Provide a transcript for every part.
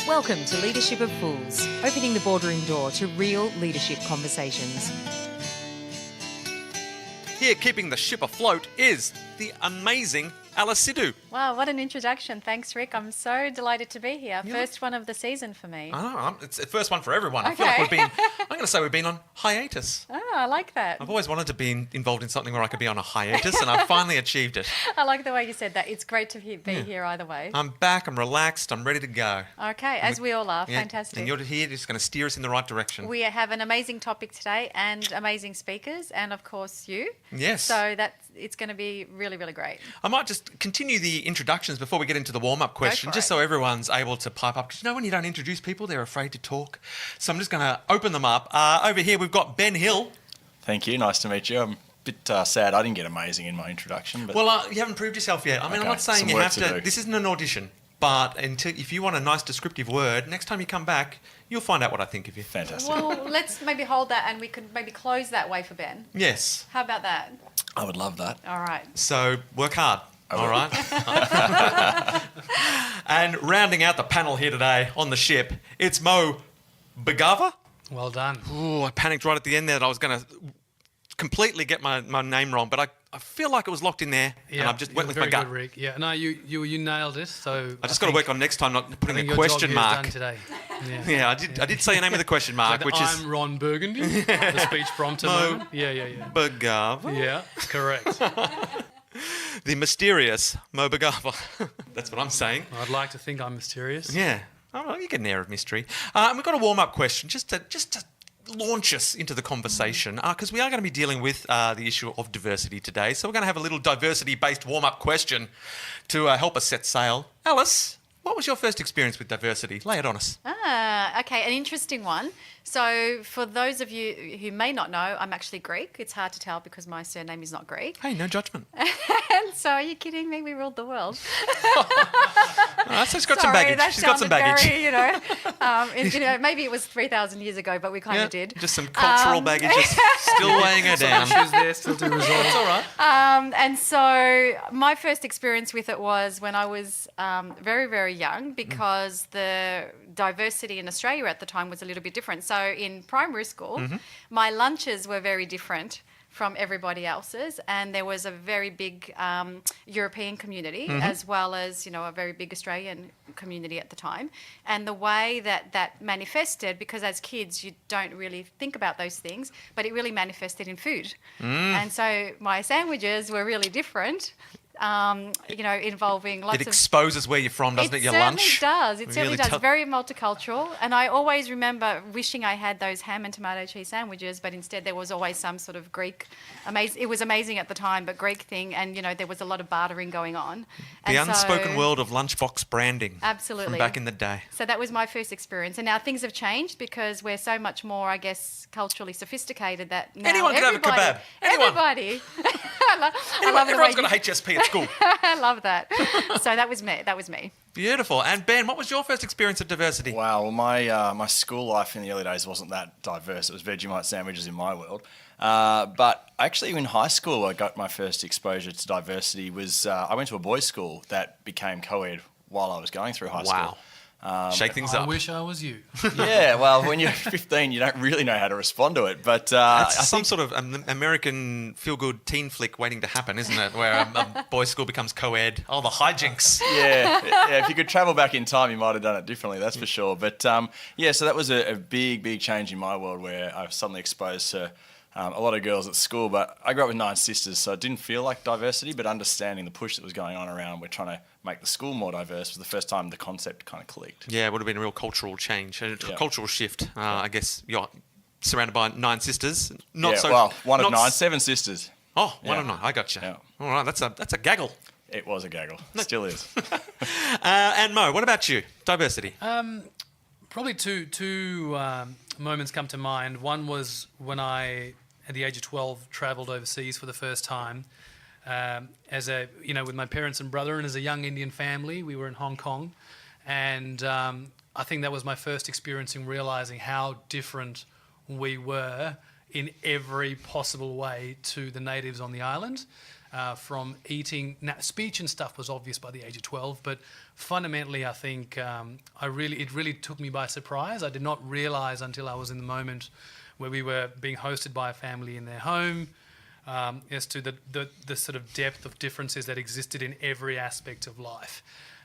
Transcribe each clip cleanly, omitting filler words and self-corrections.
Welcome to Leadership of Fools, opening the boardroom door to real leadership conversations. Here keeping the ship afloat is the amazing Alice.s.sidhu. Wow, what an introduction. Thanks, Rick. I'm so delighted to be here. First one of the season for me. I know, it's the first one for everyone. I feel like I'm going to say we've been on hiatus. Oh, I like that. I've always wanted to be involved in something where I could be on a hiatus, and I've finally achieved it. I like the way you said that. It's great to be here either way. I'm back, I'm relaxed, I'm ready to go. Okay, as we all are. Fantastic. And you're here just going to steer us in the right direction. We have an amazing topic today and amazing speakers and, of course, you. Yes. So it's going to be really, really great. I might just continue the introductions before we get into the warm-up question, just so everyone's able to pipe up. Because you know when you don't introduce people, they're afraid to talk. So I'm just going to open them up. Over here we've got Ben Hill. Thank you. Nice to meet you. I'm a bit sad I didn't get amazing in my introduction. But Well, you haven't proved yourself yet. I mean, I'm not saying you have to. This isn't an audition. But if you want a nice descriptive word, next time you come back, you'll find out what I think of you. Fantastic. Well, let's maybe hold that and we could maybe close that way for Ben. Yes. How about that? I would love that. All right. So work hard. All right. And rounding out the panel here today on the ship, it's Bhargava. Well done. Ooh, I panicked right at the end there that I was going to completely get my name wrong, but I feel like it was locked in there, and I just went with my gut. Very good, Rick. Yeah, no, you nailed it. So I just got to work on next time not putting a your question job mark. Done today. Yeah. Yeah, I did say your name with a question mark, So which is I'm Ron Burgundy, the speech prompter. moment. Yeah. Bhargava. Yeah, correct. The mysterious Bhargava. That's what I'm saying. I'd like to think I'm mysterious. Yeah. Oh, you get an air of mystery. And we've got a warm-up question just to launch us into the conversation, because we are going to be dealing with the issue of diversity today. So we're going to have a little diversity-based warm-up question to help us set sail. Alice, what was your first experience with diversity? Lay it on us. Okay, an interesting one. So for those of you who may not know, I'm actually Greek. It's hard to tell because my surname is not Greek. Hey, no judgment. And so are you kidding me? We ruled the world. So she's got some baggage. She's got some baggage. Very, maybe it was 3,000 years ago, but we kind of did. Just some cultural baggage is still weighing her down. Issues there still to resolve. It's all right. And so my first experience with it was when I was very, very young, because the diversity in Australia at the time was a little bit different. So in primary school, my lunches were very different from everybody else's, and there was a very big European community as well as, a very big Australian community at the time. And the way that manifested, because as kids you don't really think about those things, but it really manifested in food. And so my sandwiches were really different. Involving lots of... It exposes where you're from, doesn't it, your lunch? It certainly does. Very multicultural. And I always remember wishing I had those ham and tomato cheese sandwiches, but instead there was always some sort of Greek... It was amazing at the time, but Greek thing. And, there was a lot of bartering going on. The unspoken world of lunchbox branding. Absolutely. From back in the day. So that was my first experience. And now things have changed because we're so much more, I guess, culturally sophisticated that now anyone can have a kebab. Anyone. Everybody. Everyone's got a HSP at school. I love that. So that was me. Beautiful. And Ben, what was your first experience of diversity? Wow. Well, my school life in the early days wasn't that diverse. It was Vegemite sandwiches in my world. But actually in high school, I got my first exposure to diversity. I went to a boys' school that became co-ed while I was going through high school. Shake things up. I wish I was you. Yeah, well, when you're 15, you don't really know how to respond to it. But that's some sort of American feel-good teen flick waiting to happen, isn't it? Where a boys' school becomes co-ed. Oh, the hijinks. Yeah. If you could travel back in time, you might have done it differently, that's for sure. But so that was a big change in my world where I was suddenly exposed to a lot of girls at school. But I grew up with 9 sisters, so it didn't feel like diversity, but understanding the push that was going on around, we're trying to make the school more diverse, was the first time the concept kind of clicked. Yeah, it would have been a real cultural change, a cultural shift. I guess you're surrounded by 9 sisters. One of 9, 7 sisters. Oh, one of 9. I got you. Yeah. All right, that's a gaggle. It was a gaggle. Still is. And Mo, what about you? Diversity. Probably two moments come to mind. One was when I, at the age of 12, travelled overseas for the first time. With my parents and brother, and as a young Indian family, we were in Hong Kong, and I think that was my first experience in realising how different we were in every possible way to the natives on the island. from eating. Now, speech and stuff was obvious by the age of 12, but fundamentally, I think it really took me by surprise. I did not realise until I was in the moment where we were being hosted by a family in their home, as to the sort of depth of differences that existed in every aspect of life.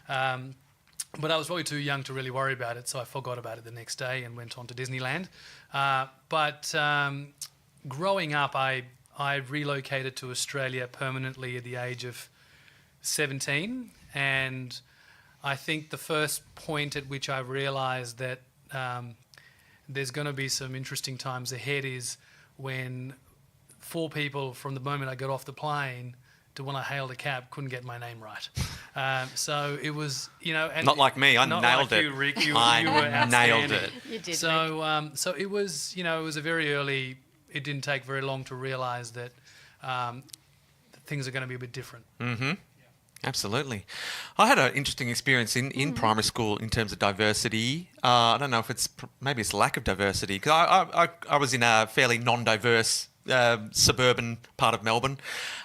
But I was probably too young to really worry about it, so I forgot about it the next day and went on to Disneyland. But growing up, I relocated to Australia permanently at the age of 17, and I think the first point at which I realised that there's going to be some interesting times ahead is when 4 people from the moment I got off the plane to when I hailed a cab couldn't get my name right. So it was, and Not like me, I not nailed like it. you, Rick. You I were outstanding. nailed it. You did. Rick. So it was, it was a very early. It didn't take very long to realise that things are going to be a bit different. Mm-hmm. Absolutely. I had an interesting experience in primary school in terms of diversity. I don't know if maybe it's lack of diversity, because I was in a fairly non-diverse suburban part of Melbourne,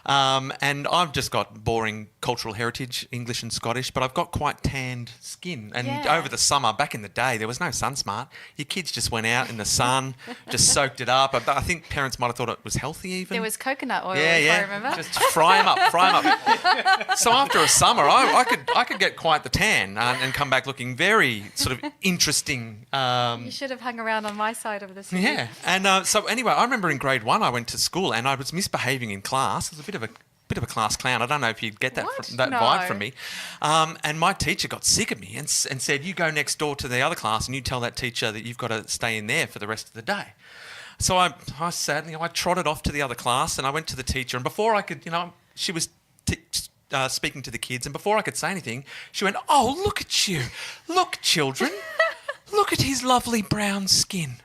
and I've just got boring cultural heritage, English and Scottish, but I've got quite tanned skin. And Yeah. over the summer, back in the day, there was no SunSmart. Your kids just went out in the sun, just soaked it up. I think parents might have thought it was healthy even. There was coconut oil, Yeah, if I remember. Just fry them up. So after a summer, I could get quite the tan and come back looking very sort of interesting. You should have hung around on my side of the city. Yeah, and so anyway, I remember in grade 1 I went to school and I was misbehaving in class. I was a bit of a class clown. I don't know if you'd get that What? that No. vibe from me. And my teacher got sick of me and said, "You go next door to the other class and you tell that teacher that you've got to stay in there for the rest of the day." So I sadly trotted off to the other class and I went to the teacher, and before I could, she was speaking to the kids, and before I could say anything, she went, "Oh, look at you. Look, children. Look at his lovely brown skin.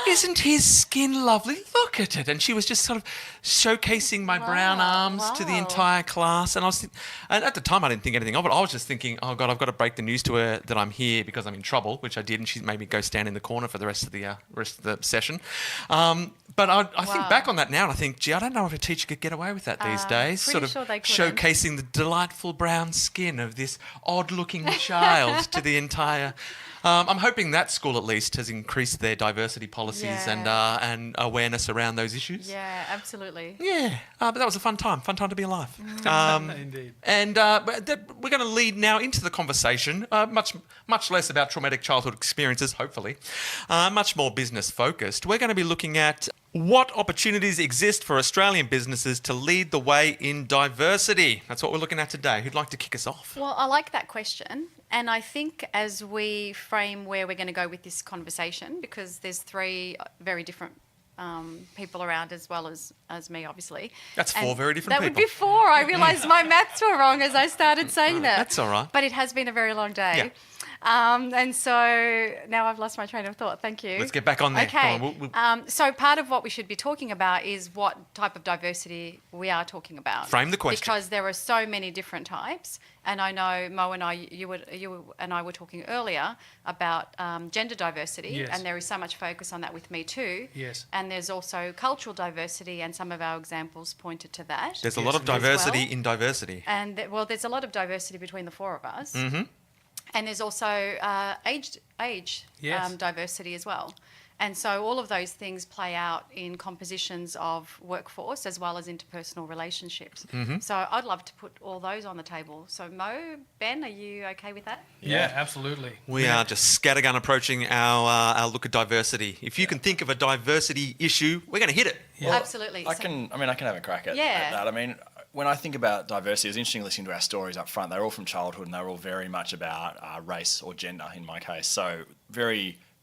Isn't his skin lovely? Look at it." And she was just sort of showcasing my brown arms to the wow. entire class. And and at the time I didn't think anything of it. I was just thinking, oh God, I've got to break the news to her that I'm here because I'm in trouble, which I did. And she made me go stand in the corner for the rest of the session. But I think back on that now and I think, gee, I don't know if a teacher could get away with that these days. pretty Sort of sure they couldn't. showcasing the delightful brown skin of this odd-looking child to the entire... I'm hoping that school at least has increased their diversity policies and awareness around those issues. Yeah, absolutely. Yeah, but that was a fun time to be alive. Indeed. And we're going to lead now into the conversation, much less about traumatic childhood experiences, hopefully, much more business focused. We're going to be looking at what opportunities exist for Australian businesses to lead the way in diversity. That's what we're looking at today. Who'd like to kick us off? Well, I like that question. And I think as we frame where we're going to go with this conversation, because there's 3 very different people around as well as me, obviously. That's 4 very different that people. That would be 4. I realised my maths were wrong as I started saying that. That's all right. But it has been a very long day. Yeah. And so now I've lost my train of thought. Thank you. Let's get back on there. Okay. Come on, So part of what we should be talking about is what type of diversity we are talking about. Frame the question. Because there are so many different types. And I know Mo and you and I were talking earlier about gender diversity, Yes. and there is so much focus on that with Me Too. Yes. And there's also cultural diversity, and some of our examples pointed to that. There's a lot of as well. diversity in diversity. And there's a lot of diversity between the 4 of us. Mm-hmm. And there's also age Yes. diversity as well. And so all of those things play out in compositions of workforce as well as interpersonal relationships. Mm-hmm. So I'd love to put all those on the table. So Mo, Ben, are you okay with that? Yeah, absolutely. We are just scattergun approaching our look at diversity. If you can think of a diversity issue, we're going to hit it. Yeah. Absolutely. I can have a crack at that. I mean, when I think about diversity, it's interesting listening to our stories up front. They're all from childhood and they're all very much about race or gender in my case. So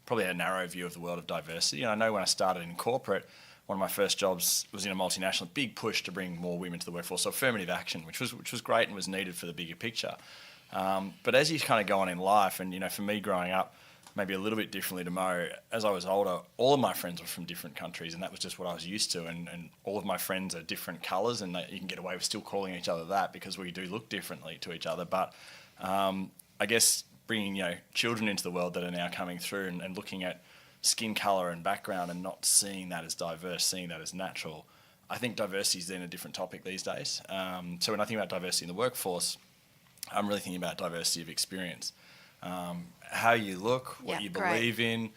probably a narrow view of the world of diversity. And I know when I started in corporate, one of my first jobs was in a multinational, big push to bring more women to the workforce. So affirmative action, which was great and was needed for the bigger picture. But as you kind of go on in life, and for me growing up, maybe a little bit differently to Mo, as I was older, all of my friends were from different countries, and that was just what I was used to. And all of my friends are different colours, and you can get away with still calling each other that because we do look differently to each other. But I guess bringing children into the world that are now coming through and looking at skin colour and background and not seeing that as diverse, seeing that as natural, I think diversity is then a different topic these days. So when I think about diversity in the workforce, I'm really thinking about diversity of experience. How you look, what you believe in,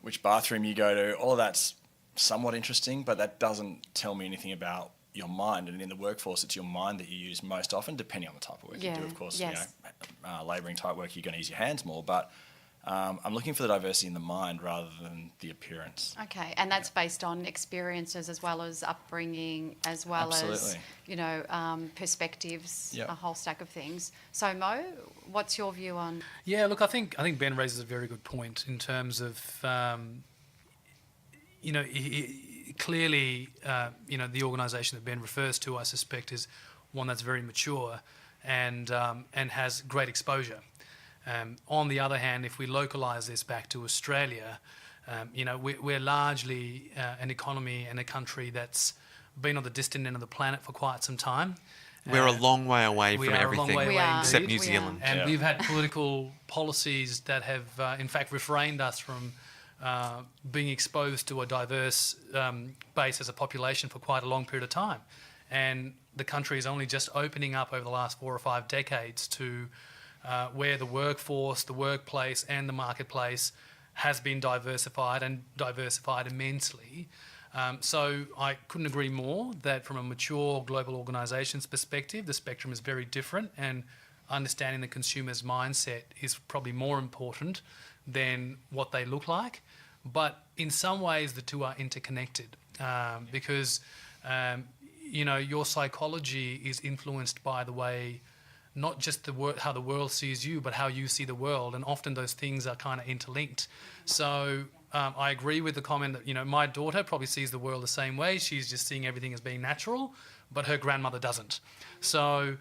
which bathroom you go to, all of that's somewhat interesting, but that doesn't tell me anything about your mind. And in the workforce, it's your mind that you use most often, depending on the type of work you do. Of course, labouring type work, you're going to use your hands more, but I'm looking for the diversity in the mind rather than the appearance. Okay, and that's based on experiences as well as upbringing, as well as, perspectives, a whole stack of things. So Mo, what's your view on? Yeah, look, I think Ben raises a very good point in terms of, clearly, the organisation that Ben refers to, I suspect, is one that's very mature and has great exposure. On the other hand, if we localise this back to Australia, we're largely an economy and a country that's been on the distant end of the planet for quite some time. We're a long way away from we are everything, a long way away except indeed. New Zealand. And we've had political policies that have, in fact, refrained us from being exposed to a diverse base as a population for quite a long period of time. And the country is only just opening up over the last 4 or 5 decades to where the workforce, the workplace and the marketplace has been diversified immensely. So I couldn't agree more that from a mature global organisation's perspective, the spectrum is very different, and understanding the consumer's mindset is probably more important than what they look like. But in some ways, the two are interconnected because, your psychology is influenced by the way not just how the world sees you, but how you see the world. And often those things are kind of interlinked. So I agree with the comment that, my daughter probably sees the world the same way. She's just seeing everything as being natural, but her grandmother doesn't. So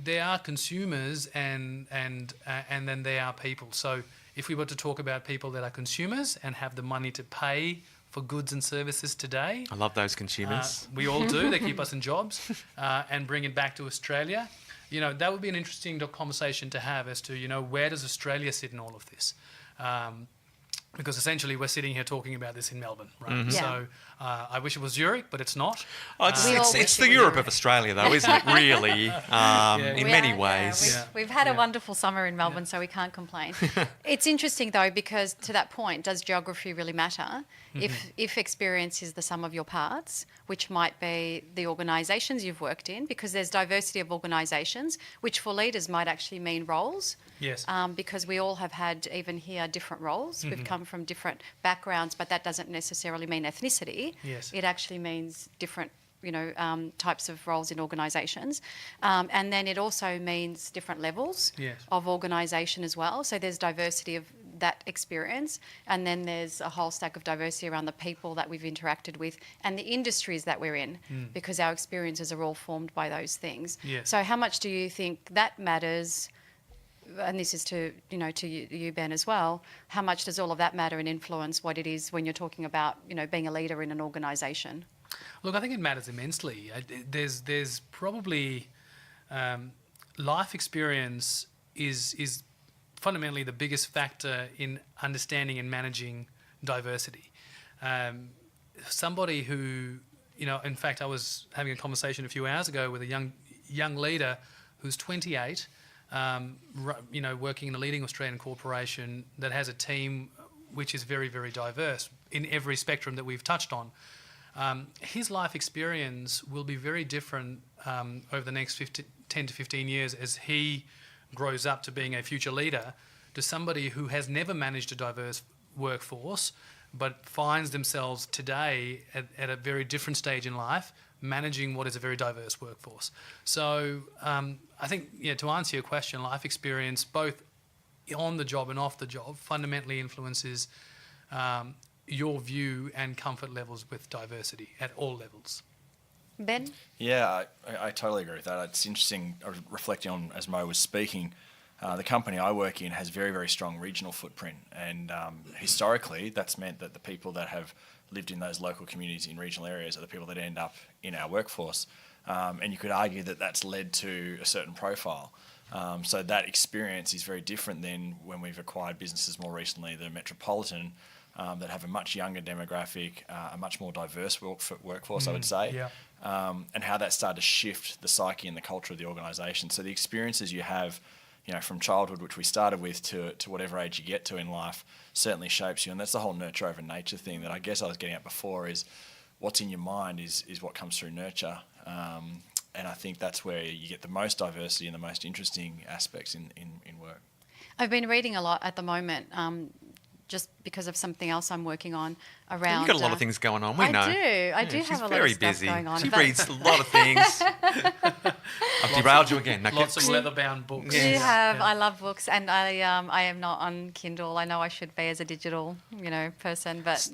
there are consumers and then there are people. So if we were to talk about people that are consumers and have the money to pay for goods and services today. I love those consumers. We all do. They keep us in jobs and bring it back to Australia. That would be an interesting conversation to have as to, where does Australia sit in all of this? Because essentially we're sitting here talking about this in Melbourne, right? Mm-hmm. Yeah. So I wish it was Zurich, but it's not. It's the Europe of Australia, though, isn't it? Really, in many ways. We've had a wonderful summer in Melbourne, so we can't complain. It's interesting, though, because to that point, does geography really matter? If experience is the sum of your parts, which might be the organisations you've worked in, because there's diversity of organisations, which for leaders might actually mean roles. Yes. Because we all have had, even here, different roles. We've come from different backgrounds, but that doesn't necessarily mean ethnicity. Yes. It actually means different, types of roles in organisations. And then it also means different levels of organisation as well. So there's diversity of that experience, and then there's a whole stack of diversity around the people that we've interacted with and the industries that we're in, because our experiences are all formed by those things. Yes. So how much do you think that matters? And this is to you, Ben, as well. How much does all of that matter and influence what it is when you're talking about, being a leader in an organisation? Look, I think it matters immensely. There's probably life experience is fundamentally the biggest factor in understanding and managing diversity. Somebody who, in fact, I was having a conversation a few hours ago with a young leader who's 28. Working in a leading Australian corporation that has a team which is very, very diverse in every spectrum that we've touched on. His life experience will be very different over the next 10 to 15 years as he grows up to being a future leader to somebody who has never managed a diverse workforce but finds themselves today at a very different stage in life managing what is a very diverse workforce. So I think, to answer your question, life experience, both on the job and off the job, fundamentally influences your view and comfort levels with diversity at all levels. Ben? Yeah, I totally agree with that. It's interesting, reflecting on, as Mo was speaking, the company I work in has very, very strong regional footprint. And historically, that's meant that the people that have lived in those local communities in regional areas are the people that end up in our workforce. And you could argue that that's led to a certain profile. So that experience is very different than when we've acquired businesses more recently that are metropolitan. that have a much younger demographic, a much more diverse workforce, I would say, and how that started to shift the psyche and the culture of the organisation. So the experiences you have, from childhood, which we started with, to whatever age you get to in life, certainly shapes you. And that's the whole nurture over nature thing that I guess I was getting at before, is what's in your mind is what comes through nurture. And I think that's where you get the most diversity and the most interesting aspects in work. I've been reading a lot at the moment, just because of something else I'm working on around... You've got a lot of things going on, we know. I do have a lot of stuff going on. She reads a lot of things. I've derailed you again. No, Lots of leather-bound books. I do have. I love books, and I am not on Kindle. I know I should be as a digital, person, but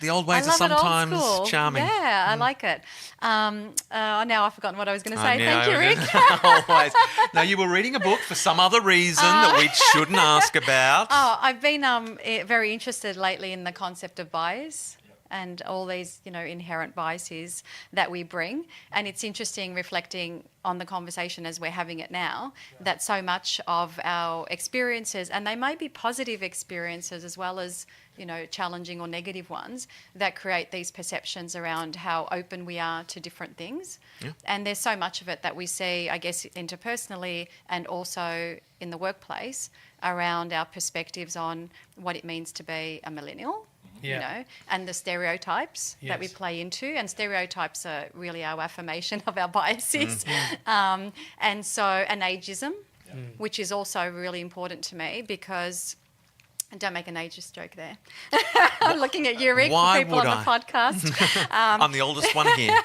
the old ways I are love it old sometimes school. charming. Yeah, I like it. Now I've forgotten what I was going to say. Thank you, Rick. Always. No, you were reading a book for some other reason that we shouldn't ask about. Oh, I've been very interested lately in the concept of bias. And all these, inherent biases that we bring. And it's interesting reflecting on the conversation as we're having it now, that so much of our experiences, and they may be positive experiences as well as, challenging or negative ones, that create these perceptions around how open we are to different things. Yeah. And there's so much of it that we see, I guess, interpersonally and also in the workplace around our perspectives on what it means to be a millennial. And the stereotypes that we play into. And stereotypes are really our affirmation of our biases. And ageism, which is also really important to me because... Don't make an ageist joke there. I'm looking at you, Rick, for people on the podcast. I'm the oldest one here.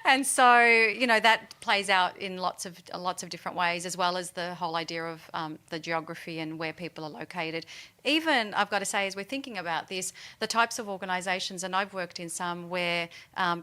And so, that plays out in lots of different ways, as well as the whole idea of the geography and where people are located. Even, I've got to say, as we're thinking about this, the types of organisations, and I've worked in some where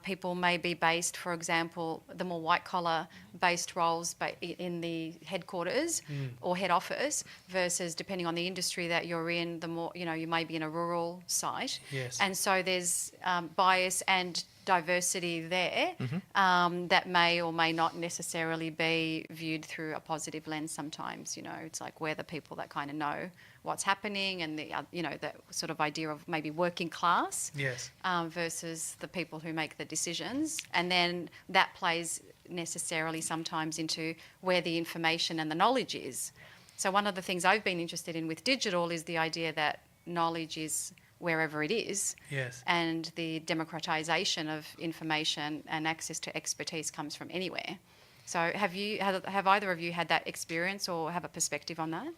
people may be based, for example, the more white-collar based roles in the headquarters or head office versus, depending on the industry that you're in, the more, you may be in a rural site. Yes. And so there's bias and diversity there that may or may not necessarily be viewed through a positive lens sometimes. It's like we're the people that kind of know what's happening and that sort of idea of maybe working class versus the people who make the decisions. And then that plays necessarily sometimes into where the information and the knowledge is. So one of the things I've been interested in with digital is the idea that knowledge is wherever it is. Yes. And the democratisation of information and access to expertise comes from anywhere. So have either of you had that experience or have a perspective on that?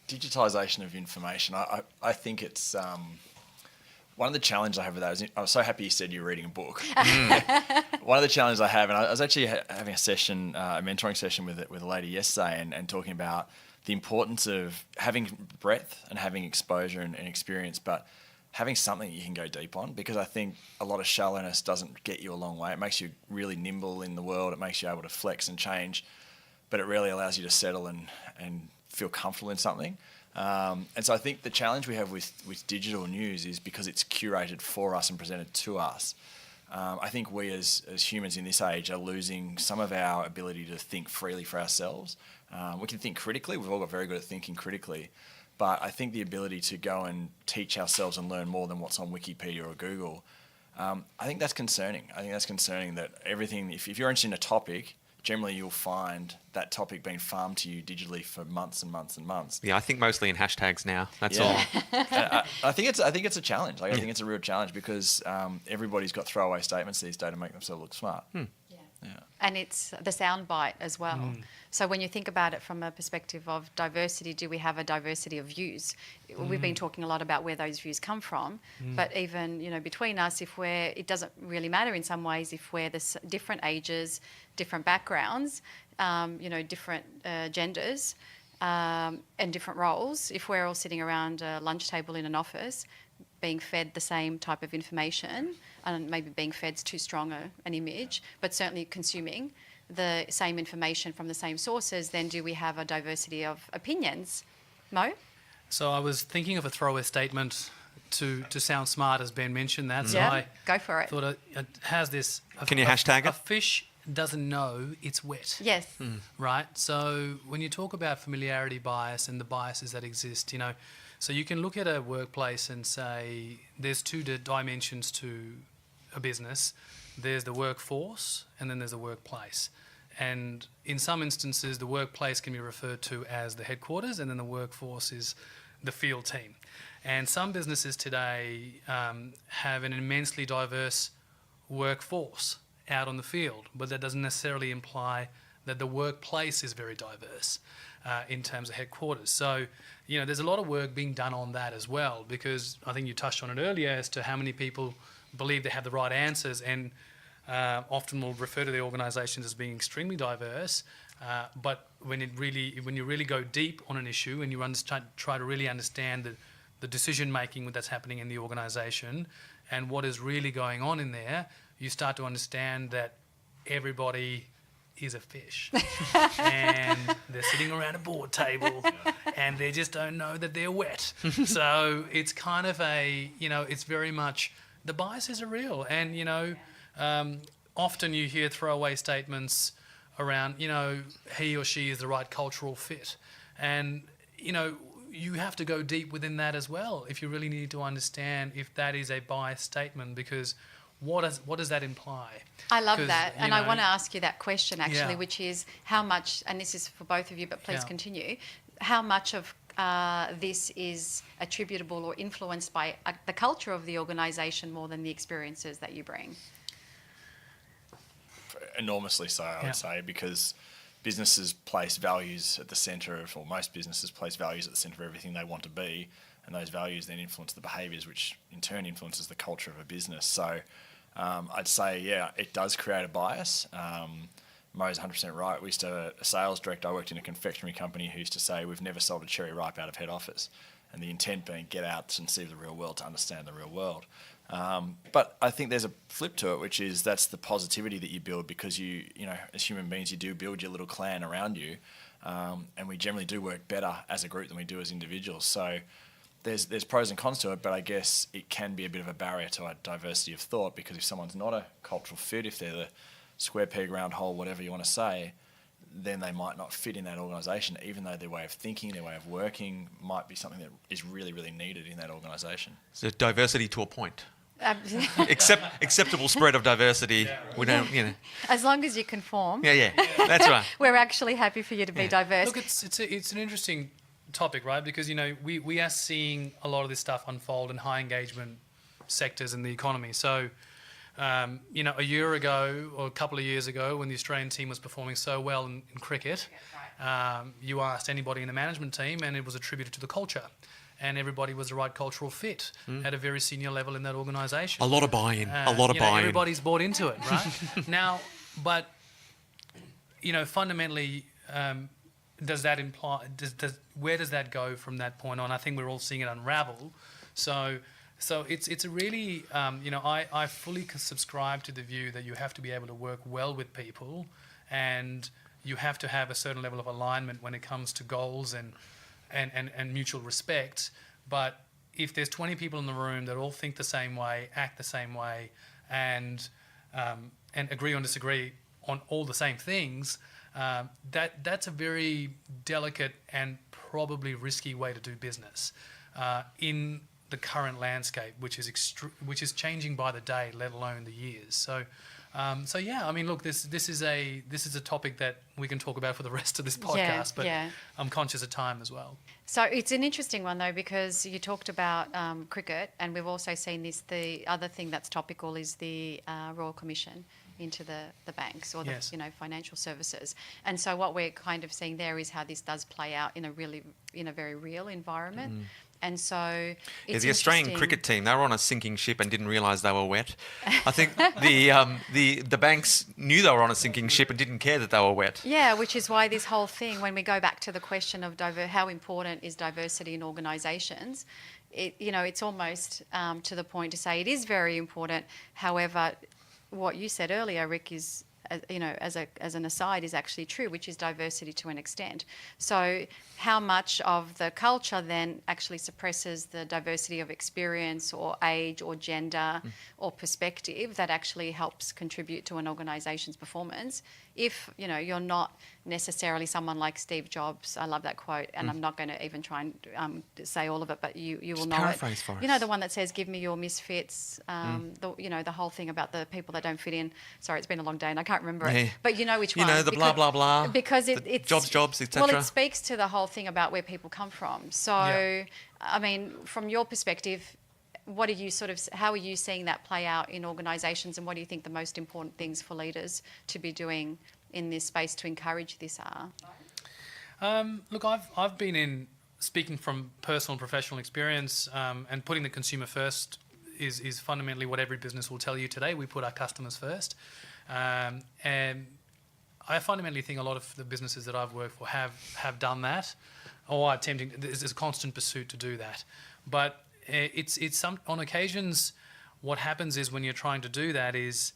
Digitisation of information, I think it's... one of the challenges I have with that is, I was so happy you said you're reading a book. One of the challenges I have, and I was actually having a session, a mentoring session with a lady yesterday and talking about the importance of having breadth and having exposure and experience, but having something you can go deep on, because I think a lot of shallowness doesn't get you a long way. It makes you really nimble in the world. It makes you able to flex and change, but it really allows you to settle and feel comfortable in something. And so I think the challenge we have with digital news is because it's curated for us and presented to us. I think we as humans in this age are losing some of our ability to think freely for ourselves. We can think critically. We've all got very good at thinking critically. But I think the ability to go and teach ourselves and learn more than what's on Wikipedia or Google, I think that's concerning. I think that's concerning that everything, if you're interested in a topic, generally you'll find that topic being farmed to you digitally for months and months and months. Yeah, I think mostly in hashtags now. That's all. I think it's a challenge. I think it's a real challenge because everybody's got throwaway statements these days to make themselves look smart. Yeah. And it's the soundbite as well. So when you think about it from a perspective of diversity, do we have a diversity of views? We've been talking a lot about where those views come from, but even between us, it doesn't really matter in some ways if we're different ages, different backgrounds, different genders, and different roles. If we're all sitting around a lunch table in an office, being fed the same type of information, and maybe being fed's too strong an image, but certainly consuming the same information from the same sources, then do we have a diversity of opinions? Mo? So I was thinking of a throwaway statement to sound smart, as Ben mentioned that. So Yeah, I go for it. thought it has this... Can you hashtag it? A fish doesn't know it's wet. Yes. Right? So when you talk about familiarity bias and the biases that exist, so you can look at a workplace and say there's two dimensions to a business. There's the workforce and then there's the workplace. And in some instances, the workplace can be referred to as the headquarters, and then the workforce is the field team. And some businesses today have an immensely diverse workforce out on the field, but that doesn't necessarily imply that the workplace is very diverse in terms of headquarters. So, there's a lot of work being done on that as well, because I think you touched on it earlier as to how many people believe they have the right answers and often will refer to the organisations as being extremely diverse. But when you really go deep on an issue and you try to really understand the decision making that's happening in the organisation and what is really going on in there, you start to understand that everybody is a fish and they're sitting around a board table and they just don't know that they're wet. So it's kind of it's very much, the biases are real. And, often you hear throwaway statements around, he or she is the right cultural fit. And, you have to go deep within that as well if you really need to understand if that is a biased statement, because what does that imply? I love that. And I want to ask you that question, actually, Yeah. which is how much, and this is for both of you, but please Yeah. continue, how much of this is attributable or influenced by the culture of the organisation more than the experiences that you bring? Enormously so, I would say, because businesses place values at the centre of, or most businesses place values at the centre of everything they want to be, and those values then influence the behaviours, which in turn influences the culture of a business. So I'd say, it does create a bias. Mo's 100% right. We used to have a sales director. I worked in a confectionery company who used to say, we've never sold a cherry ripe out of head office. And the intent being get out and see the real world, to understand the real world. But I think there's a flip to it, which is that's the positivity that you build, because you as human beings, you do build your little clan around you. And we generally do work better as a group than we do as individuals. So there's pros and cons to it, but I guess it can be a bit of a barrier to our diversity of thought, because if someone's not a cultural fit, if they're the square peg, round hole, whatever you want to say, then they might not fit in that organisation, even though their way of thinking, their way of working might be something that is really, really needed in that organisation. So diversity to a point. Acceptable spread of diversity. We don't, As long as you conform, Yeah, that's right. we're actually happy for you to be diverse. Look, it's an interesting topic, right? Because, we are seeing a lot of this stuff unfold in high engagement sectors in the economy. So, a year ago or a couple of years ago, when the Australian team was performing so well in cricket, you asked anybody in the management team and it was attributed to the culture. And everybody was the right cultural fit at a very senior level in that organisation. A lot of buy-in. Buy-in. Everybody's bought into it, right? Now, but, fundamentally, does that imply, where does that go from that point on? I think we're all seeing it unravel. So it's a really, I fully subscribe to the view that you have to be able to work well with people, and you have to have a certain level of alignment when it comes to goals and mutual respect. But if there's 20 people in the room that all think the same way, act the same way, and agree or disagree on all the same things, that's a very delicate and probably risky way to do business in the current landscape, which is changing by the day, let alone the years. So look, this is a topic that we can talk about for the rest of this podcast, but I'm conscious of time as well. So it's an interesting one, though, because you talked about cricket, and we've also seen this. The other thing that's topical is the Royal Commission into the banks or the financial services. And so what we're kind of seeing there is how this does play out in a very real environment. And so it's the Australian cricket team, they were on a sinking ship and didn't realise they were wet. I think the banks knew they were on a sinking ship and didn't care that they were wet. Yeah, which is why this whole thing, when we go back to the question of how important is diversity in organisations, it's almost to the point to say it is very important. However, what you said earlier, Rick, is as an aside, is actually true, which is diversity to an extent. So how much of the culture then actually suppresses the diversity of experience or age or gender or perspective that actually helps contribute to an organisation's performance? If you're not necessarily someone like Steve Jobs, I love that quote, and I'm not going to even try and say all of it, but you will know paraphrase it. for us. You know, the one that says, "Give me your misfits." The whole thing about the people that don't fit in. Sorry, it's been a long day and I can't remember it. But you know which one? The blah blah blah. Because it's jobs, etc. Well, it speaks to the whole thing about where people come from. So, I mean, from your perspective, what are you how are you seeing that play out in organisations, and what do you think the most important things for leaders to be doing in this space to encourage this are? Look, I've been speaking from personal and professional experience, and putting the consumer first is fundamentally what every business will tell you today. We put our customers first, and I fundamentally think a lot of the businesses that I've worked for have done that, or are attempting. There's a constant pursuit to do that, but it's on occasions what happens is when you're trying to do that is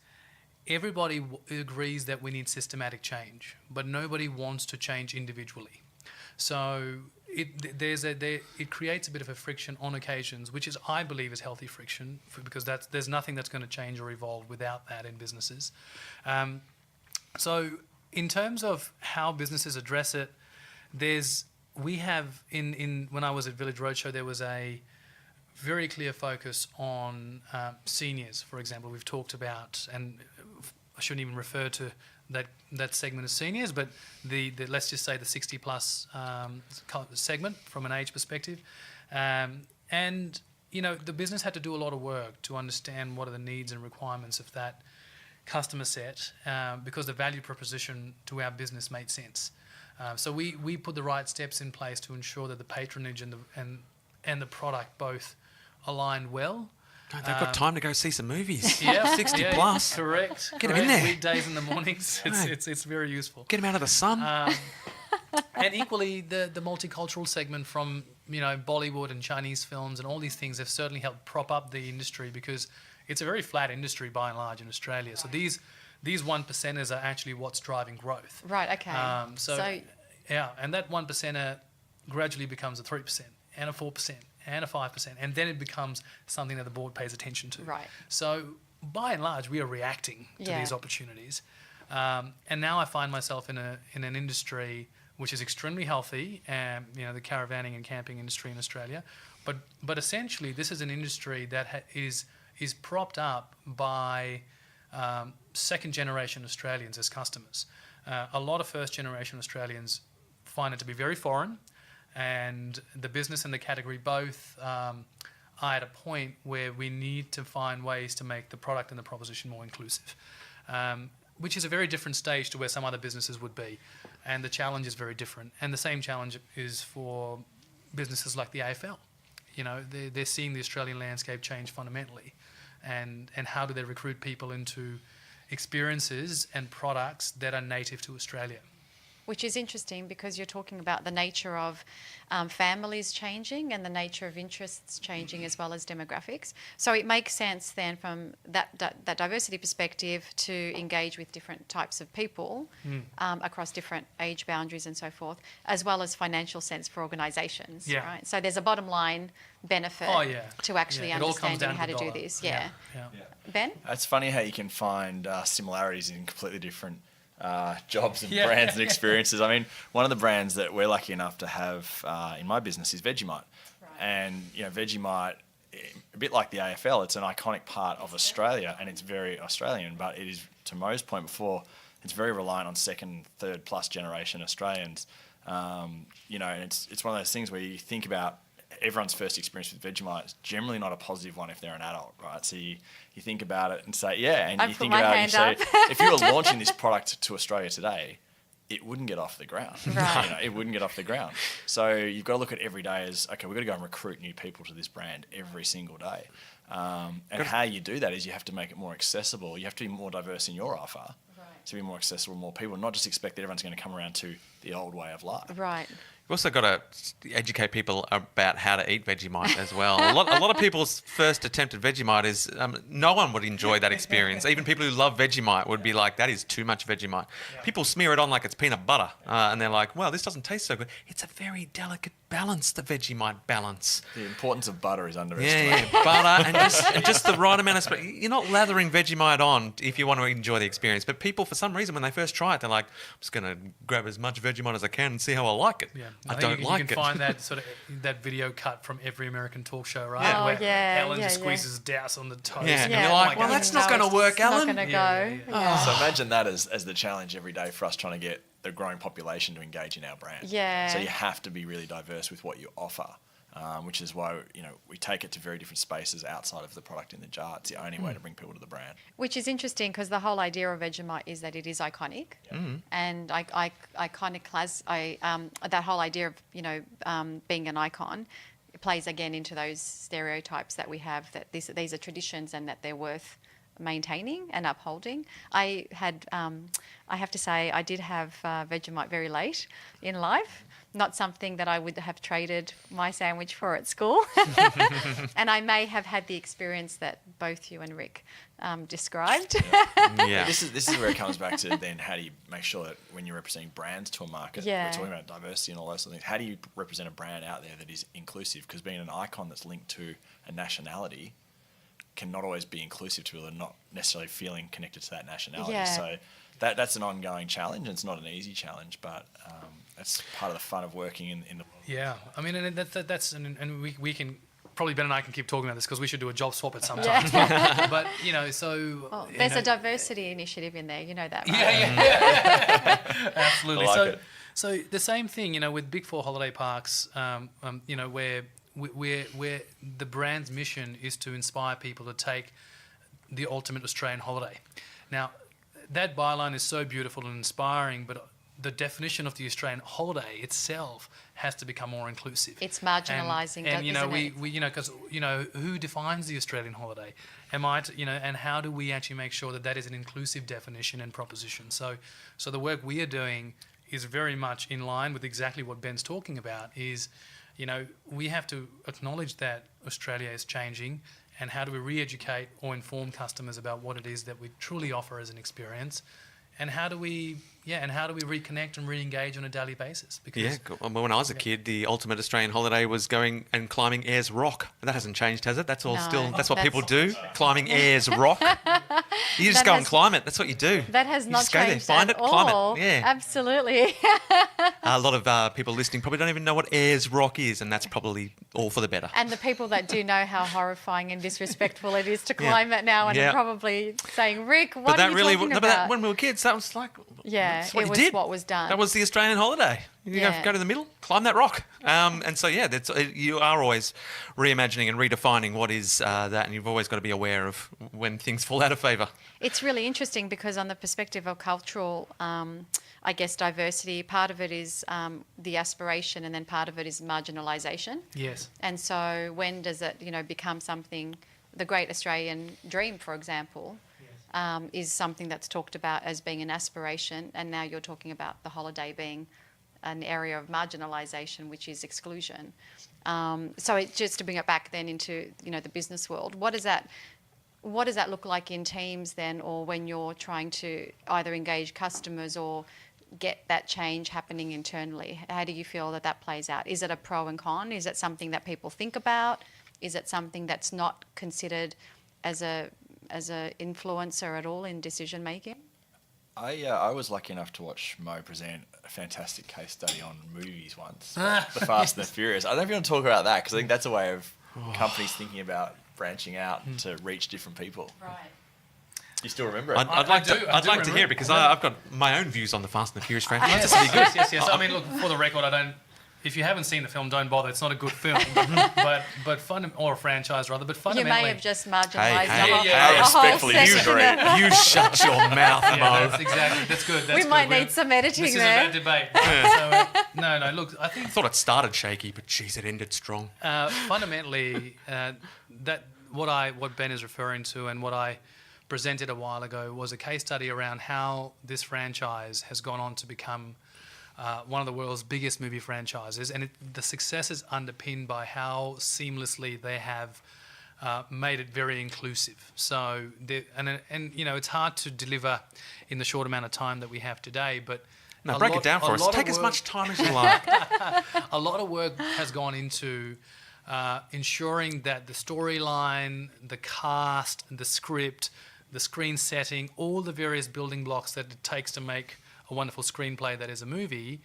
everybody agrees that we need systematic change, but nobody wants to change individually. So it creates a bit of a friction on occasions, which is, I believe, is healthy friction, because there's nothing that's going to change or evolve without that in businesses. So in terms of how businesses address it, we have when I was at Village Roadshow, there was a very clear focus on seniors, for example. We've talked about, and I shouldn't even refer to that segment as seniors, but the let's just say the 60 plus segment from an age perspective, and the business had to do a lot of work to understand what are the needs and requirements of that customer set, because the value proposition to our business made sense. So we put the right steps in place to ensure that the patronage and the product both aligned well. They've got time to go see some movies. Yeah, 60 plus. Correct. Get them in there. Weekdays in the mornings. It's very useful. Get them out of the sun. And equally, the multicultural segment from Bollywood and Chinese films and all these things have certainly helped prop up the industry, because it's a very flat industry by and large in Australia. So these 1%ers are actually what's driving growth. Right. Okay. So and that 1%er gradually becomes a 3% and a 4%. And a 5%, and then it becomes something that the board pays attention to. Right. So by and large, we are reacting to these opportunities, and now I find myself in an industry which is extremely healthy, the caravanning and camping industry in Australia, but essentially this is an industry that is propped up by second generation Australians as customers. A lot of first generation Australians find it to be very foreign. And the business and the category both are at a point where we need to find ways to make the product and the proposition more inclusive, which is a very different stage to where some other businesses would be. And the challenge is very different. And the same challenge is for businesses like the AFL. They're seeing the Australian landscape change fundamentally. And how do they recruit people into experiences and products that are native to Australia? Which is interesting, because you're talking about the nature of families changing and the nature of interests changing, as well as demographics. So it makes sense then, from that diversity perspective, to engage with different types of people across different age boundaries and so forth, as well as financial sense for organisations. Yeah. Right? So there's a bottom line benefit to actually understanding how to do this. Yeah. Ben? It's funny how you can find similarities in completely different jobs and brands and experiences. I mean, one of the brands that we're lucky enough to have in my business is Vegemite. Right. And, Vegemite, a bit like the AFL, it's an iconic part of Australia, and it's very Australian, but it is, to Mo's point before, it's very reliant on second, third plus generation Australians. And it's one of those things where you think about everyone's first experience with Vegemite is generally not a positive one if they're an adult, right? So you think about it and say, you think about it and say, if you were launching this product to Australia today, it wouldn't get off the ground. Right. It wouldn't get off the ground. So you've got to look at every day as, okay, we've got to go and recruit new people to this brand every single day. And how you do that is you have to make it more accessible. You have to be more diverse in your offer to be more accessible to more people, not just expect that everyone's going to come around to the old way of life. Right. You've also got to educate people about how to eat Vegemite as well. A lot of people's first attempt at Vegemite is no one would enjoy that experience. Even people who love Vegemite would be like, that is too much Vegemite. Yeah. People smear it on like it's peanut butter, and they're like, well, this doesn't taste so good. It's a very delicate balance, the Vegemite balance. The importance of butter is underestimated. Yeah, butter and just the right amount of... You're not lathering Vegemite on if you want to enjoy the experience. But people, for some reason, when they first try it, they're like, I'm just going to grab as much Vegemite as I can and see how I like it. Yeah. I don't like it. You can find that sort of that video cut from every American talk show, right? Yeah. Where Ellen just squeezes douse on the toast. Yeah, and Yeah. you're like, Oh my well, God. that's not going to work, Ellen. Not going to Yeah, go. yeah, Yeah. So imagine that as the challenge every day for us trying to get the growing population to engage in our brand. Yeah. So you have to be really diverse with what you offer, which is why we take it to very different spaces outside of the product in the jar. It's the only way to bring people to the brand. Which is interesting because the whole idea of Vegemite is that it is iconic, and that whole idea of being an icon plays again into those stereotypes that we have, that these are traditions and that they're worth maintaining and upholding. I have to say, I did have Vegemite very late in life. Not something that I would have traded my sandwich for at school. And I may have had the experience that both you and Rick described. Yeah. This is where it comes back to then how do you make sure that when you're representing brands to a market, Yeah. we're talking about diversity and all those things, how do you represent a brand out there that is inclusive? Because being an icon that's linked to a nationality can not always be inclusive to people and not necessarily feeling connected to that nationality. Yeah. So that's an ongoing challenge, and it's not an easy challenge, but that's part of the fun of working in the world. Yeah, I mean, and and we can probably Ben and I can keep talking about this because we should do a job swap at some time. But so Well, there's a diversity initiative in there, you know that, right? Yeah. Absolutely. I like it. So the same thing, with Big Four holiday parks, where the brand's mission is to inspire people to take the ultimate Australian holiday. Now, that byline is so beautiful and inspiring, but the definition of the Australian holiday itself has to become more inclusive. It's marginalising, and isn't it? we because who defines the Australian holiday? And how do we actually make sure that is an inclusive definition and proposition? So the work we are doing is very much in line with exactly what Ben's talking about. Is we have to acknowledge that Australia is changing, and how do we re-educate or inform customers about what it is that we truly offer as an experience, and how do we reconnect and re-engage on a daily basis? Because when I was a kid, the ultimate Australian holiday was going and climbing Ayers Rock. That hasn't changed, has it? That's all that's what people do, climbing Ayers Rock. You just go and climb it. That's what you do. That has not just go there, changed find at it, climb all. it. Yeah. Absolutely. A lot of people listening probably don't even know what Ayers Rock is, and that's probably all for the better. And the people that do know how horrifying and disrespectful it is to climb it now, and are probably saying, Rick, what are you talking about? But when we were kids, that was like... Yeah, that's what it you was did. what was done. That was the Australian holiday. You go to the middle, climb that rock. And so, you are always reimagining and redefining what is that, and you've always got to be aware of when things fall out of favour. It's really interesting because on the perspective of cultural, diversity, part of it is the aspiration, and then part of it is marginalisation. yes. And so when does it, become something, the Great Australian Dream, for example, is something that's talked about as being an aspiration, and now you're talking about the holiday being an area of marginalisation, which is exclusion. So it, just to bring it back then into the business world, what does that look like in teams then, or when you're trying to either engage customers or get that change happening internally? How do you feel that plays out? Is it a pro and con? Is it something that people think about? Is it something that's not considered as a influencer at all in decision making? I was lucky enough to watch Mo present a fantastic case study on movies once, The Fast and the Furious. I don't know if you want to talk about that, because I think that's a way of companies thinking about branching out to reach different people. Right. You still remember it? I'd like to hear, because I've got my own views on the Fast and the Furious franchise. Yes. I mean, look, for the record, if you haven't seen the film, don't bother. It's not a good film, or a franchise rather. But You fundamentally, may have just marginalised Hey, the whole, yeah. the I whole respectfully session. disagree. You shut your mouth, Mo. that's exactly. That's good. That's We good. might need some editing This there. is a bad debate. No. Look, I think I thought it started shaky, but geez, it ended strong. fundamentally, what Ben is referring to, and what I presented a while ago, was a case study around how this franchise has gone on to become one of the world's biggest movie franchises, and the success is underpinned by how seamlessly they have made it very inclusive. So, it's hard to deliver in the short amount of time that we have today, but No, break it down for us. Take as much time as you like. a lot of work has gone into ensuring that the storyline, the cast, the script, the screen setting, all the various building blocks that it takes to make a wonderful screenplay that is a movie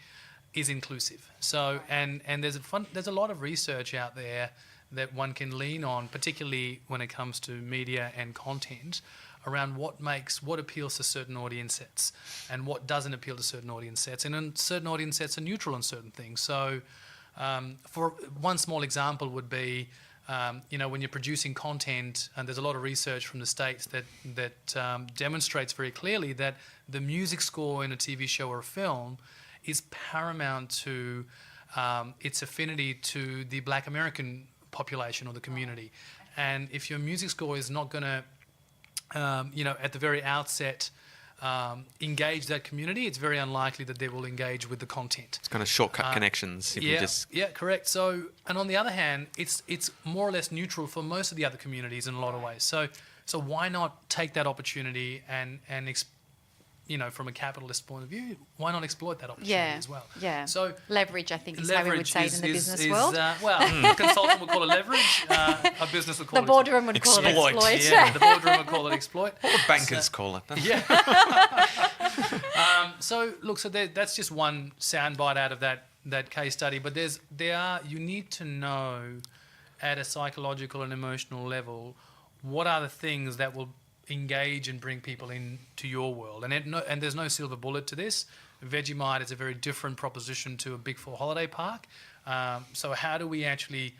is inclusive. So, and there's a lot of research out there that one can lean on, particularly when it comes to media and content, around what appeals to certain audience sets and what doesn't appeal to certain audience sets. And then certain audience sets are neutral on certain things. So for one small example would be, when you're producing content, and there's a lot of research from the States that demonstrates very clearly that the music score in a TV show or a film is paramount to its affinity to the Black American population or the community. And if your music score is not going to, at the very outset, engage that community, it's very unlikely that they will engage with the content. It's kind of shortcut connections. If you just... Yeah, correct. So, and on the other hand, it's more or less neutral for most of the other communities in a lot of ways. So why not take that opportunity and from a capitalist point of view, why not exploit that opportunity as well? Yeah. So leverage, I think, is how we would say it in the business world. A consultant would call it leverage. A business would call the boardroom would call it Exploit. exploit. Yeah, the boardroom would call it exploit. What would bankers call it? Yeah. So that's just one soundbite out of that case study. But you need to know at a psychological and emotional level what are the things that will engage and bring people into your world. And there's no silver bullet to this. Vegemite is a very different proposition to a Big Four holiday park. So how do we actually,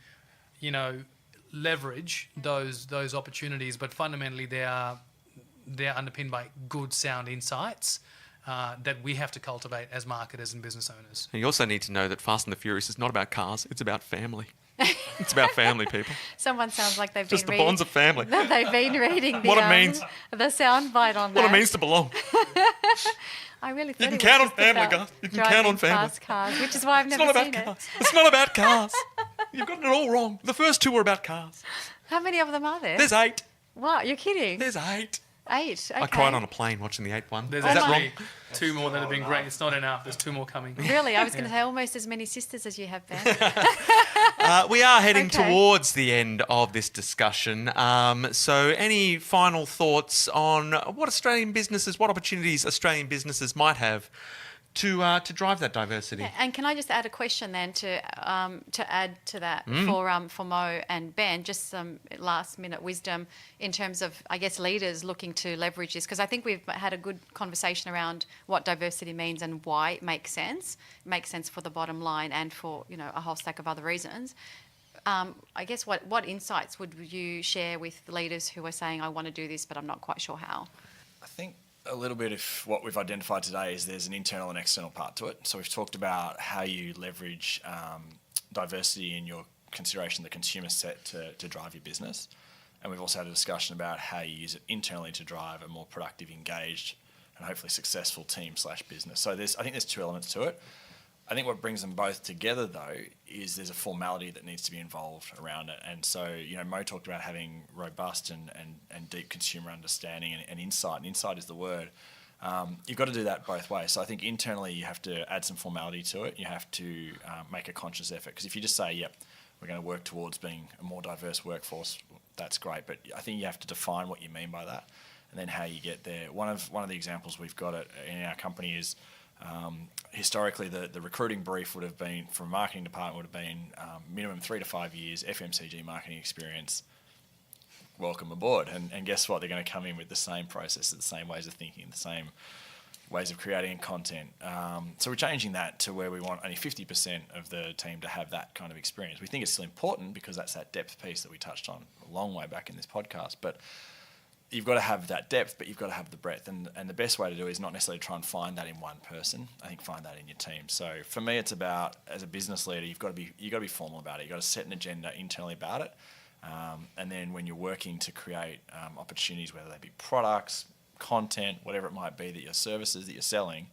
leverage those opportunities? But fundamentally, they're underpinned by good, sound insights that we have to cultivate as marketers and business owners. And you also need to know that Fast and the Furious is not about cars; it's about family. It's about family, people. Someone sounds like they've Just been the bonds of family. They've been reading What it means. the soundbite on that. What it means to belong. I really thought You can it count was on just family, about guys. You can count on driving family. fast cars, which is why I've It's never not about seen cars. it. It's not about cars. You've got it all wrong. The first two were about cars. How many of them are there? There's 8. Wow, you're kidding. There's 8. 8. Okay. I cried on a plane watching the 8th one. There's Is that actually wrong? 2 more that have been great. It's not enough. There's 2 more coming. Really? I was going to say almost as many sisters as you have, Ben. We are heading Okay. towards the end of this discussion. So any final thoughts on what opportunities Australian businesses might have to drive that diversity? And can I just add a question then to add to that for Mo and Ben, just some last minute wisdom in terms of, I guess, leaders looking to leverage this, because I think we've had a good conversation around what diversity means and why it makes sense. It makes sense for the bottom line and for a whole stack of other reasons. I guess what insights would you share with leaders who are saying, I want to do this, but I'm not quite sure how? I think a little bit of what we've identified today is there's an internal and external part to it. So we've talked about how you leverage diversity in your consideration of the consumer set to drive your business. And we've also had a discussion about how you use it internally to drive a more productive, engaged, and hopefully successful team/business. So I think there's 2 elements to it. I think what brings them both together, though, is there's a formality that needs to be involved around it. And so, Mo talked about having robust and deep consumer understanding and insight. And insight is the word. You've got to do that both ways. So I think internally you have to add some formality to it. You have to make a conscious effort. Because if you just say, yep, we're going to work towards being a more diverse workforce, that's great. But I think you have to define what you mean by that and then how you get there. One of the examples we've got in our company is... historically, the recruiting brief would have been, from a marketing department, would have been minimum 3 to 5 years, FMCG marketing experience, welcome aboard. And guess what? They're going to come in with the same processes, the same ways of thinking, the same ways of creating content. So we're changing that to where we want only 50% of the team to have that kind of experience. We think it's still important because that's that depth piece that we touched on a long way back in this podcast. But you've got to have that depth, but you've got to have the breadth. And the best way to do it is not necessarily try and find that in one person. I think find that in your team. So for me, it's about, as a business leader, you've got to be formal about it. You've got to set an agenda internally about it. And then when you're working to create opportunities, whether they be products, content, whatever it might be, that your services that you're selling,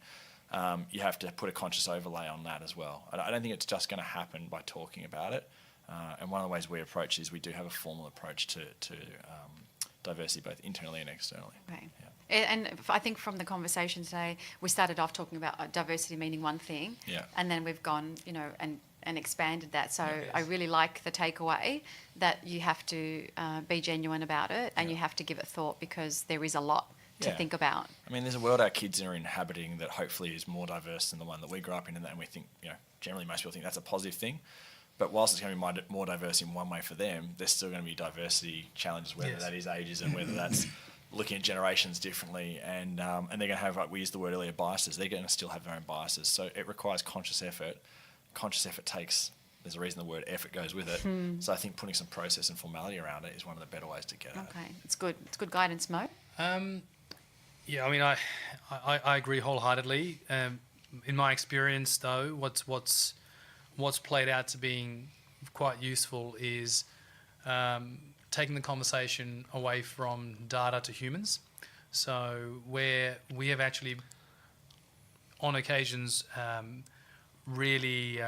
you have to put a conscious overlay on that as well. I don't think it's just going to happen by talking about it. And one of the ways we approach is we do have a formal approach to diversity, both internally and externally. Right. Yeah. And I think from the conversation today, we started off talking about diversity meaning one thing, and then we've gone, and expanded that. So I really like the takeaway that you have to be genuine about it, and you have to give it thought, because there is a lot to think about. I mean, there's a world our kids are inhabiting that hopefully is more diverse than the one that we grew up in, and we think, generally most people think that's a positive thing. But whilst it's going to be more diverse in one way for them, there's still going to be diversity challenges, whether that is ages and whether that's looking at generations differently. And they're going to have, like we used the word earlier, biases. They're going to still have their own biases. So it requires conscious effort. Conscious effort there's a reason the word effort goes with it. So I think putting some process and formality around it is one of the better ways to get at it. Okay, it's good. It's good guidance, Mo. Yeah, I mean, I agree wholeheartedly. In my experience, though, what's played out to being quite useful is taking the conversation away from data to humans. So where we have actually, on occasions, really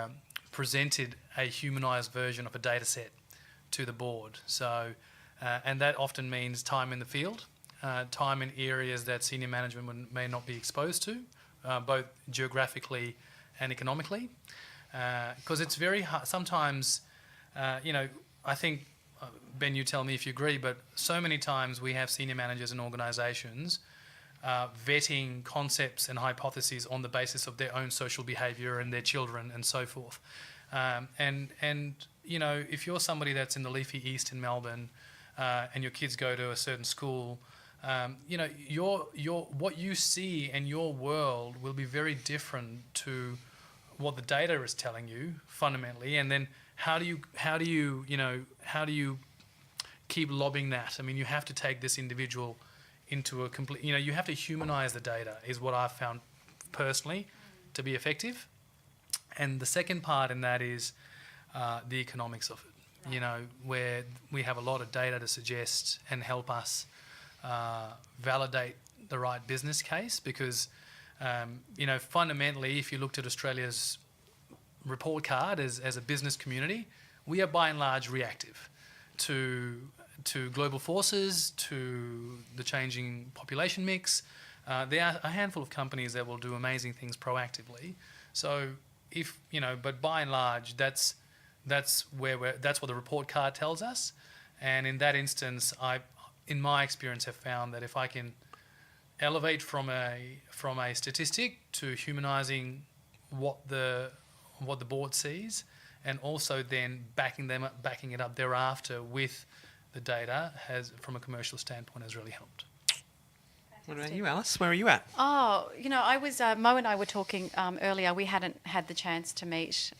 presented a humanised version of a data set to the board. So, and that often means time in the field, time in areas that senior management may not be exposed to, both geographically and economically. Because it's very hard sometimes, I think, Ben, you tell me if you agree, but so many times we have senior managers in organisations vetting concepts and hypotheses on the basis of their own social behaviour and their children and so forth. And if you're somebody that's in the leafy east in Melbourne and your kids go to a certain school, your what you see and your world will be very different to what the data is telling you fundamentally, and then how do you keep lobbing that? I mean, you have to take this individual into a complete, you have to humanize the data, is what I've found personally to be effective. And the second part in that is the economics of it, where we have a lot of data to suggest and help us validate the right business case, because fundamentally, if you looked at Australia's report card as a business community, we are by and large reactive to global forces, to the changing population mix. There are a handful of companies that will do amazing things proactively. So but by and large, that's what the report card tells us. And in that instance, in my experience, have found that if I can elevate from a statistic to humanising what the board sees, and also then backing it up thereafter with the data, from a commercial standpoint, has really helped. What about you, Alice? Where are you at? Oh, I was Mo and I were talking earlier. We hadn't had the chance to meet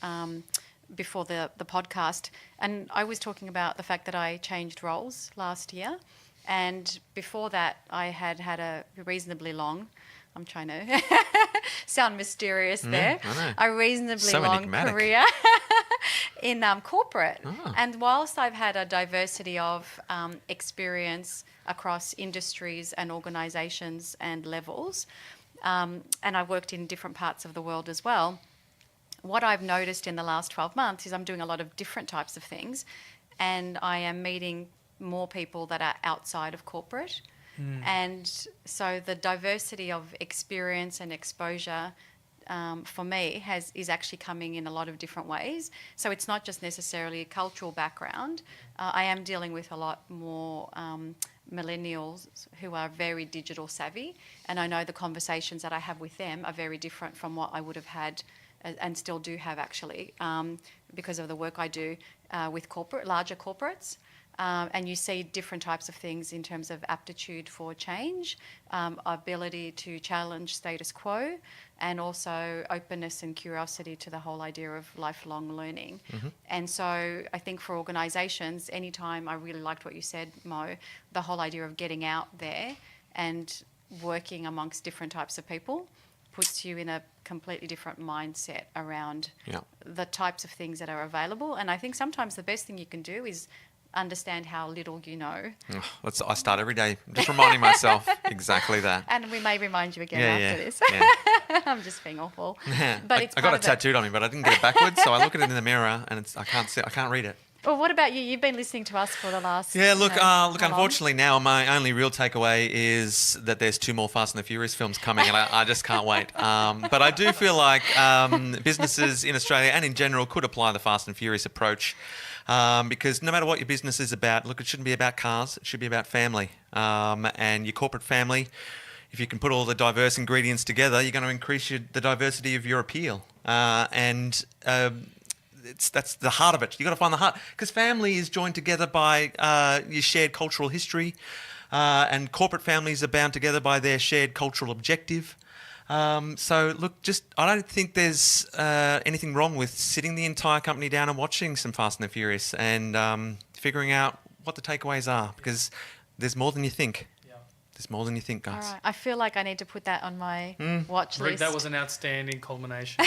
before the podcast, and I was talking about the fact that I changed roles last year. And before that, I had a reasonably long, I'm trying to sound mysterious there, a reasonably long enigmatic career in corporate. Oh. And whilst I've had a diversity of experience across industries and organisations and levels, and I've worked in different parts of the world as well, what I've noticed in the last 12 months is I'm doing a lot of different types of things, and I am meeting more people that are outside of corporate. And so the diversity of experience and exposure for me is actually coming in a lot of different ways. So it's not just necessarily a cultural background. I am dealing with a lot more millennials who are very digital savvy, and I know the conversations that I have with them are very different from what I would have had and still do have actually, because of the work I do with larger corporates. And you see different types of things in terms of aptitude for change, ability to challenge status quo, and also openness and curiosity to the whole idea of lifelong learning. Mm-hmm. And so I think for organisations, anytime, I really liked what you said, Mo, the whole idea of getting out there and working amongst different types of people puts you in a completely different mindset around the types of things that are available. And I think sometimes the best thing you can do is understand how little you know. I start every day just reminding myself exactly that. And we may remind you again after this. Yeah. I'm just being awful. But it's I got part it of tattooed on me, but I didn't get it backwards, so I look at it in the mirror and I can't read it. Well, what about you? You've been listening to us for the last. Yeah, look, how long? unfortunately now my only real takeaway is that there's 2 more Fast and the Furious films coming, and I just can't wait. But I do feel like businesses in Australia and in general could apply the Fast and Furious approach, because no matter what your business is about, look, it shouldn't be about cars, it should be about family. And your corporate family, if you can put all the diverse ingredients together, you're going to increase the diversity of your appeal. That's the heart of it. You've got to find the heart, because family is joined together by your shared cultural history, and corporate families are bound together by their shared cultural objective. So look, I don't think there's anything wrong with sitting the entire company down and watching some Fast and the Furious and figuring out what the takeaways are, because there's more than you think. There's more than you think, guys. All right. I feel like I need to put that on my watch Rick, list. that was an outstanding culmination.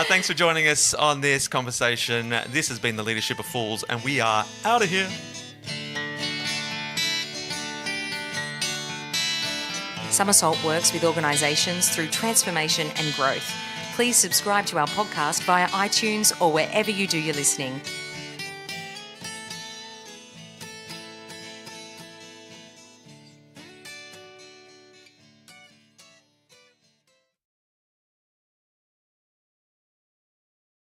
Thanks for joining us on this conversation. This has been the Leadership of Fools, and we are out of here. Somersault works with organisations through transformation and growth. Please subscribe to our podcast via iTunes or wherever you do your listening.